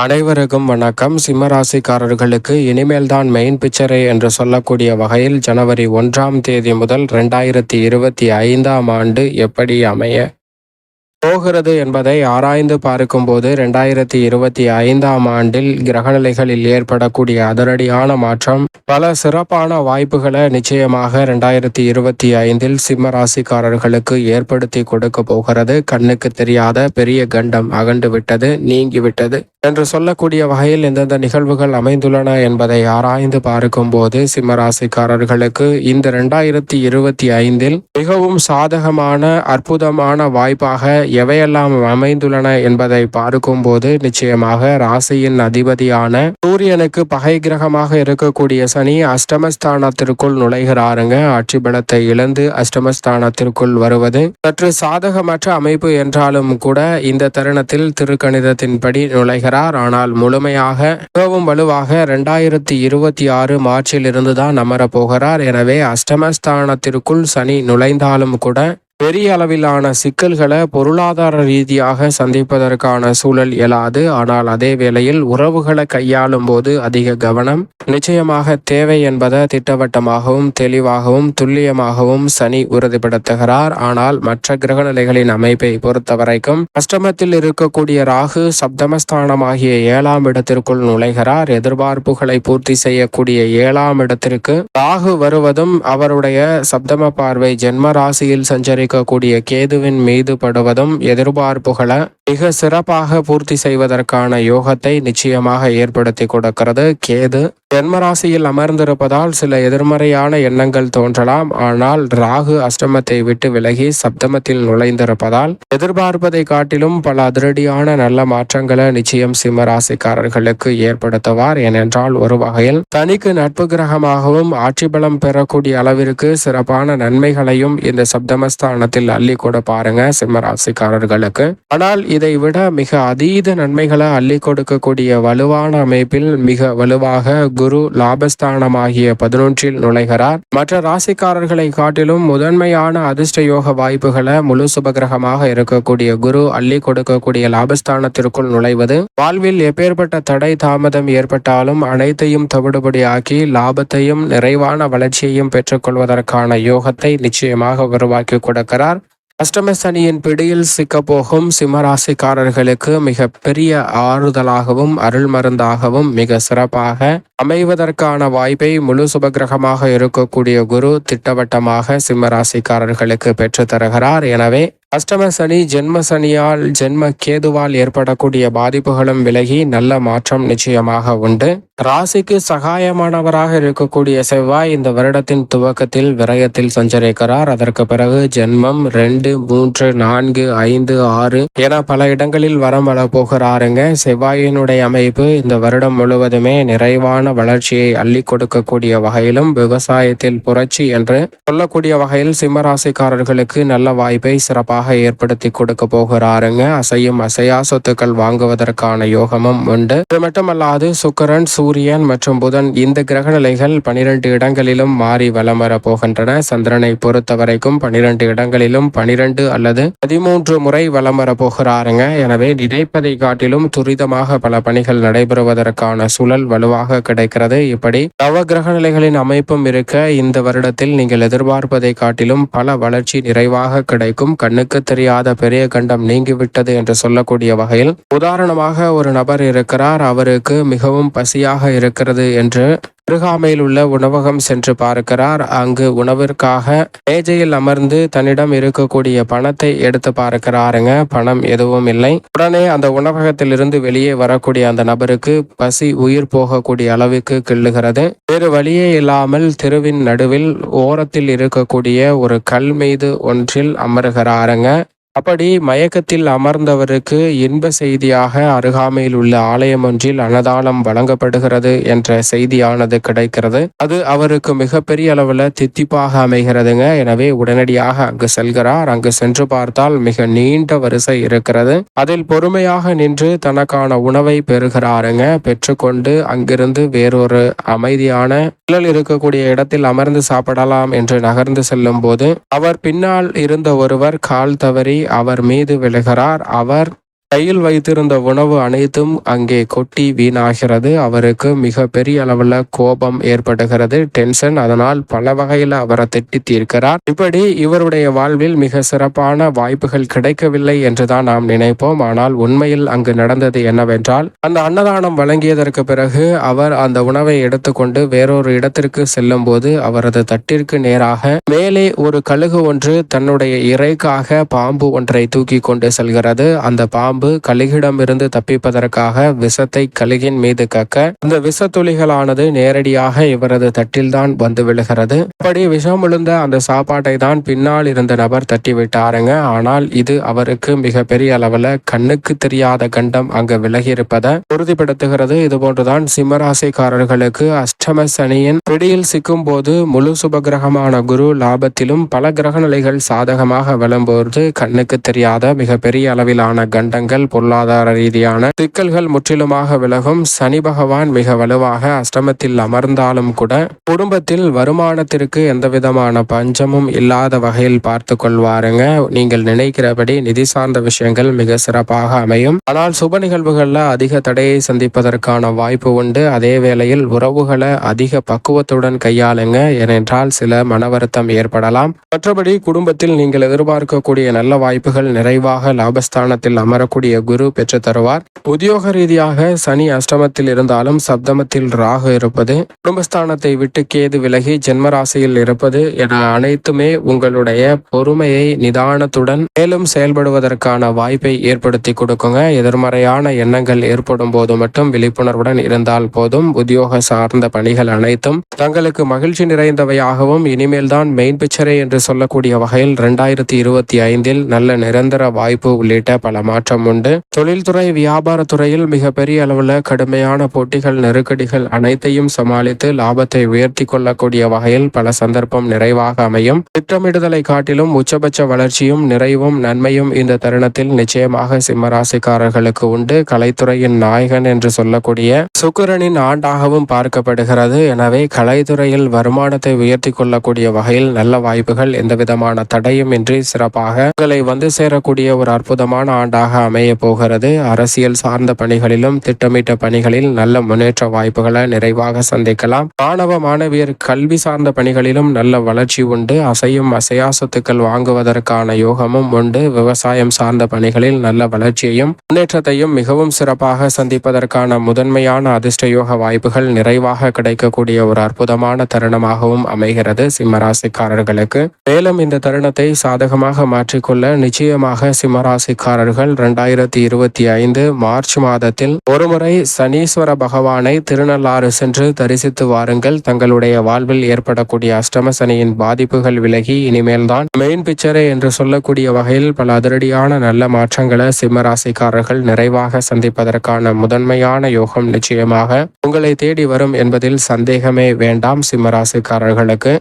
அனைவருக்கும் வணக்கம். சிம்மராசிக்காரர்களுக்கு இனிமேல்தான் மெயின் பிக்சரே என்று சொல்லக்கூடிய வகையில் ஜனவரி 1ஆம் தேதி முதல் 2025ஆம் ஆண்டு எப்படி அமைய போகிறது என்பதை ஆராய்ந்து பார்க்கும்போது 2025ஆம் ஆண்டில் கிரகநிலைகளில் ஏற்படக்கூடிய அதிரடியான மாற்றம் பல சிறப்பான வாய்ப்புகளை நிச்சயமாக 2025இல் சிம்ம ராசிக்காரர்களுக்கு ஏற்படுத்தி கொடுக்க போகிறது. கண்ணுக்கு தெரியாத பெரிய கண்டம் அகண்டு விட்டது, நீங்கிவிட்டது என்று சொல்லக்கூடிய வகையில் எந்தெந்த நிகழ்வுகள் அமைந்துள்ளன என்பதை ஆராய்ந்து பார்க்கும்போது சிம்மராசிக்காரர்களுக்கு இந்த 2025இல் மிகவும் சாதகமான அற்புதமான வாய்ப்பாக எவையெல்லாம் அமைந்துள்ளன என்பதை பார்க்கும்போது நிச்சயமாக ராசியின் அதிபதியான சூரியனுக்கு பகை கிரகமாக இருக்கக்கூடிய சனி அஷ்டமஸ்தானத்திற்குள் நுழைகிறாருங்க. ஆட்சி பலத்தை இழந்து அஷ்டமஸ்தானத்திற்குள் வருவது சற்று சாதகமற்ற அமைப்பு என்றாலும் கூட இந்த தருணத்தில் திருக்கணிதத்தின்படி நுழைகிறார். ஆனால் முழுமையாக மிகவும் வலுவாக 2026 மார்ச்சில் இருந்துதான் அமரப் போகிறார். எனவே அஷ்டமஸ்தானத்திற்குள் சனி நுழைந்தாலும் கூட பெரிய அளவிலான சிக்கல்களை பொருளாதார ரீதியாக சந்திப்பதற்கான சூழல் எழாது. ஆனால் அதே வேளையில் உறவுகளை கையாளும் போது அதிக கவனம் நிச்சயமாக தேவை என்பதை திட்டவட்டமாகவும் தெளிவாகவும் துல்லியமாகவும் சனி உறுதிப்படுத்துகிறார். ஆனால் மற்ற கிரகநிலைகளின் அமைப்பை பொறுத்தவரைக்கும் அஷ்டமத்தில் இருக்கக்கூடிய ராகு சப்தமஸ்தானமாகிய 7ஆம் இடத்திற்குள் நுழைகிறார். எதிர்பார்ப்புகளை பூர்த்தி செய்யக்கூடிய 7ஆம் இடத்திற்கு ராகு வருவதும் அவருடைய சப்தம பார்வை ஜென்ம ராசியில் சஞ்சரி கூடிய கேதுவின் மீது படுவதும் எதிர்பார்ப்புகளை மிக சிறப்பாக பூர்த்தி செய்வதற்கான யோகத்தை நிச்சயமாக ஏற்படுத்தி கொடுக்கிறது. கேது ஜென்மராசியில் அமர்ந்திருப்பதால் சில எதிர்மறையான எண்ணங்கள் தோன்றலாம். ஆனால் ராகு அஷ்டமத்தை விட்டு விலகி சப்தமத்தில் நுழைந்திருப்பதால் எதிர்பார்ப்பதை காட்டிலும் பல அதிரடியான நல்ல மாற்றங்களை நிச்சயம் சிம்மராசிக்காரர்களுக்கு ஏற்படுத்துவார். ஏனென்றால் ஒரு வகையில் தனிக்கு நட்பு கிரகமாகவும் ஆட்சி பலம் பெறக்கூடிய அளவிற்கு சிறப்பான நன்மைகளையும் இந்த சப்தமஸ்தானத்தில் அள்ளி கூட பாருங்க சிம்மராசிக்காரர்களுக்கு. ஆனால் இதை விட மிக அதீத நன்மைகளை அள்ளி கொடுக்கக்கூடிய வலுவான அமைப்பில் மிக வலுவாக குரு லாபஸ்தானமாகிய 11இல் நுழைகிறார். மற்ற ராசிக்காரர்களை காட்டிலும் முதன்மையான அதிர்ஷ்ட யோக வாய்ப்புகளை முழு சுபகிரகமாக இருக்கக்கூடிய குரு அள்ளி கொடுக்கக்கூடிய லாபஸ்தானத்திற்குள் நுழைவது வாழ்வில் எப்பேற்பட்ட தடை தாமதம் ஏற்பட்டாலும் அனைத்தையும் தவிடுபடியாக்கி லாபத்தையும் நிறைவான வளர்ச்சியையும் பெற்றுக்கொள்வதற்கான யோகத்தை நிச்சயமாக உருவாக்கி கொடுக்கிறார். அஷ்டம சனியின் பிடியில் சிக்கப்போகும் சிம்மராசிக்காரர்களுக்கு மிக பெரிய ஆறுதலாகவும் அருள் மருந்தாகவும் மிக சிறப்பாக அமைவதற்கான வாய்ப்பை முழு சுபகிரகமாக இருக்கக்கூடிய குரு திட்டவட்டமாக சிம்மராசிக்காரர்களுக்கு பெற்று தருகிறார். எனவே அஷ்டம சனி ஜென்ம சனியால் ஜென்ம கேதுவால் ஏற்படக்கூடிய பாதிப்புகளும் விலகி நல்ல மாற்றம் நிச்சயமாக உண்டு. ராசிக்கு சகாயமானவராக இருக்கக்கூடிய செவ்வாய் இந்த வருடத்தின் துவக்கத்தில் விரயத்தில் சஞ்சரிக்கிறார். அதற்கு பிறகு ஜென்மம் 2, 3, 4, 5, 6 என பல இடங்களில் வரம் வர போகிறாருங்க. செவ்வாயினுடைய அமைப்பு இந்த வருடம் முழுவதுமே நிறைவான வளர்ச்சியை அள்ளி கொடுக்கக்கூடிய வகையிலும் விவசாயத்தில் புரட்சி என்று சொல்லக்கூடிய வகையில் சிம்மராசிக்காரர்களுக்கு நல்ல வாய்ப்பை சிறப்பாக ஏற்படுத்தி கொடுக்க போகிறாருங்க. அசையும் அசையா சொத்துக்கள் வாங்குவதற்கான யோகமும் உண்டு. இது மட்டுமல்லாது சுக்கிரன், சூரியன் மற்றும் புதன் இந்த கிரகநிலைகள் 12 இடங்களிலும் மாறி வலம் வர போகின்றன. சந்திரனை பொறுத்தவரைக்கும் 12 இடங்களிலும் 12 அல்லது 13 முறை வலம் வர போகிறாருங்க. எனவே நினைப்பதை காட்டிலும் துரிதமாக பல பணிகள் நடைபெறுவதற்கான சூழல் வலுவாக கிடைக்கிறது. இப்படி நவ கிரகநிலைகளின் அமைப்பும் இருக்க இந்த வருடத்தில் நீங்கள் எதிர்பார்ப்பதை காட்டிலும் பல வளர்ச்சி நிறைவாக கிடைக்கும். கண்ணுக்கு தெரியாத பெரிய கண்டம் நீங்கிவிட்டது என்று சொல்லக்கூடிய வகையில் உதாரணமாக ஒரு நபர் இருக்கிறார். அவருக்கு மிகவும் பசியாக இருக்கிறது என்று அருகாமையில் உள்ள உணவகம் சென்று பார்க்கிறார். அங்கு உணவிற்காக மேஜையில் அமர்ந்து தன்னிடம் இருக்கக்கூடிய பணத்தை எடுத்து பார்க்கிறாருங்க. பணம் எதுவும் இல்லை. உடனே அந்த உணவகத்திலிருந்து வெளியே வரக்கூடிய அந்த நபருக்கு பசி உயிர் போகக்கூடிய அளவுக்கு கிள்ளுகிறது. வேறு வழியே இல்லாமல் தெருவின் நடுவில் ஓரத்தில் இருக்கக்கூடிய ஒரு கல் மீது ஒன்றில் அமர்கிறாருங்க. அப்படி மயக்கத்தில் அமர்ந்தவருக்கு இன்ப செய்தியாக அருகாமையில் உள்ள ஆலயம் ஒன்றில் அன்னதானம் வழங்கப்படுகிறது என்ற செய்தியானது கிடைக்கிறது. அது அவருக்கு மிகப்பெரிய அளவில் தித்திப்பாக அமைகிறதுங்க. எனவே உடனடியாக அங்கு செல்கிறார். அங்கு சென்று பார்த்தால் மிக நீண்ட வரிசை இருக்கிறது. அதில் பொறுமையாக நின்று தனக்கான உணவை பெறுகிறாருங்க. பெற்றுக்கொண்டு அங்கிருந்து வேறொரு அமைதியான நிழல் இருக்கக்கூடிய இடத்தில் அமர்ந்து சாப்பிடலாம் என்று நகர்ந்து செல்லும் போது அவர் பின்னால் இருந்த ஒருவர் கால் தவறி அவர் மீது விழுகிறார். அவர் கையில் வைத்திருந்த உணவு அனைத்தும் அங்கே கொட்டி வீணாகிறது. அவருக்கு மிக பெரிய அளவுல கோபம் ஏற்படுகிறது, டென்ஷன். அதனால் பல வகையில அவரை திட்டி தீர்க்கிறார். இப்படி இவருடைய வாழ்வில் மிக சிறப்பான வாய்ப்புகள் கிடைக்கவில்லை என்றுதான் நாம் நினைப்போம். ஆனால் உண்மையில் அங்கு நடந்தது என்னவென்றால், அந்த அன்னதானம் வழங்கியதற்கு பிறகு அவர் அந்த உணவை எடுத்துக்கொண்டு வேறொரு இடத்திற்கு செல்லும் போது அவரது தட்டிற்கு நேராக மேலே ஒரு கழுகு ஒன்று தன்னுடைய இறைக்காக பாம்பு ஒன்றை தூக்கி கொண்டு செல்கிறது. அந்த பாம்பு கழுகிடமிருந்து தப்பிப்பதற்காக விஷத்தை கழுகின் மீது கக்க அந்த விஷத்துளிகளானது நேரடியாக இவரது தட்டில்தான் வந்து விழுகிறது. அப்படி விஷம் விழுந்த அந்த சாப்பாட்டை தான் பின்னால் இருந்த நபர் தட்டி விட்டாருங்க. ஆனால் இது அவருக்கு மிக பெரிய அளவுல கண்ணுக்கு தெரியாத கண்டம் அங்கு விலகி இருப்பதை உறுதிப்படுத்துகிறது. இதுபோன்றுதான் சிம்மராசிக்காரர்களுக்கு அஷ்டம சனியின் பிடியில் சிக்கும் போது முழு சுபகிரகமான குரு லாபத்திலும் பல கிரக நிலைகள் சாதகமாக விளம்போது கண்ணுக்கு தெரியாத மிக பெரிய அளவிலான கண்டங்கள், பொருளாதார ரீதியான சிக்கல்கள் முற்றிலுமாக விலகும். சனி பகவான் மிக வலுவாக அஷ்டமத்தில் அமர்ந்தாலும் கூட குடும்பத்தில் வருமானத்திற்கு எந்தவிதமான பஞ்சமும் இல்லாத வகையில் பார்த்து கொள்வாருங்க. நீங்கள் நினைக்கிறபடி நிதி சார்ந்த விஷயங்கள் மிக சிறப்பாக அமையும். ஆனால் சுப நிகழ்வுகள்ல அதிக தடையை சந்திப்பதற்கான வாய்ப்பு உண்டு. அதே வேளையில் உறவுகளை அதிக பக்குவத்துடன் கையாளுங்க, ஏனென்றால் சில மன வருத்தம் ஏற்படலாம். மற்றபடி குடும்பத்தில் நீங்கள் எதிர்பார்க்கக்கூடிய நல்ல வாய்ப்புகள் நிறைவாக லாபஸ்தானத்தில் அமரக்கூடிய குரு பெற்று தருவார். உத்தியோக ரீதியாக சனி அஷ்டமத்தில் இருந்தாலும் சப்தமத்தில் ராகு இருப்பது, குடும்பஸ்தானத்தை விட்டு கேது விலகி ஜென்மராசியில் இருப்பது என அனைத்துமே உங்களுடைய பொறுமையை நிதானத்துடன் மேலும் செயல்படுவதற்கான வாய்ப்பை ஏற்படுத்தி கொடுக்குங்க. எதிர்மறையான எண்ணங்கள் ஏற்படும் போது மட்டும் விழிப்புணர்வுடன் இருந்தால் போதும். உத்தியோக சார்ந்த பணிகள் அனைத்தும் தங்களுக்கு மகிழ்ச்சி நிறைந்தவையாகவும் இனிமேல் தான் மெயின் பிக்சரே என்று சொல்லக்கூடிய வகையில் 2025 நல்ல நிரந்தர வாய்ப்பு உள்ளிட்ட பல மாற்றம் உண்டு. தொழில்துறை வியாபாரத்துறையில் மிகப்பெரிய அளவுல கடுமையான போட்டிகள், நெருக்கடிகள் அனைத்தையும் சமாளித்து லாபத்தை உயர்த்தி கொள்ளக்கூடிய வகையில் பல சந்தர்ப்பம் நிறைவாக அமையும். திட்டமிடுதலை காட்டிலும் உச்சபட்ச வளர்ச்சியும் நிறைவும் நன்மையும் இந்த தருணத்தில் நிச்சயமாக சிம்மராசிக்காரர்களுக்கு உண்டு. கலைத்துறையின் நாயகன் என்று சொல்லக்கூடிய சுக்கிரனின் ஆண்டாகவும் பார்க்கப்படுகிறது. எனவே கலைத்துறையில் வருமானத்தை உயர்த்தி கொள்ளக்கூடிய வகையில் நல்ல வாய்ப்புகள் எந்தவிதமான தடையும் இன்றி சிறப்பாக உங்களை வந்து சேரக்கூடிய ஒரு அற்புதமான ஆண்டாக அமைய போகிறது. அரசியல் சார்ந்த பணிகளிலும் திட்டமிட்ட பணிகளில் நல்ல முன்னேற்ற வாய்ப்புகளை நிறைவாக சந்திக்கலாம். மாணவ மாணவியர் கல்வி சார்ந்த பணிகளிலும் நல்ல வளர்ச்சி உண்டு. அசையும் அசையா சொத்துக்கள் வாங்குவதற்கான யோகமும் உண்டு. விவசாயம் சார்ந்த பணிகளில் நல்ல வளர்ச்சியையும் முன்னேற்றத்தையும் மிகவும் சிறப்பாக சந்திப்பதற்கான முதன்மையான அதிர்ஷ்ட யோக வாய்ப்புகள் நிறைவாக கிடைக்கக்கூடிய ஒரு அற்புதமான தருணமாகவும் அமைகிறது சிம்மராசிக்காரர்களுக்கு. மேலும் இந்த தருணத்தை சாதகமாக மாற்றிக்கொள்ள நிச்சயமாக சிம்மராசிக்காரர்கள் 2025 மார்ச் மாதத்தில் ஒருமுறை சனீஸ்வர பகவானை திருநள்ளாறு சென்று தரிசித்து வாருங்கள். தங்களுடைய வாழ்வில் ஏற்படக்கூடிய அஷ்டம சனியின் பாதிப்புகள் விலகி இனிமேல் தான் மெயின் பிக்சரே என்று சொல்லக்கூடிய வகையில் பல அதிரடியான நல்ல மாற்றங்களை சிம்மராசிக்காரர்கள் நிறைவாக சந்திப்பதற்கான முதன்மையான யோகம் நிச்சயமாக உங்களை தேடி வரும் என்பதில் சந்தேகமே வேண்டாம் சிம்மராசிக்காரர்களுக்கு.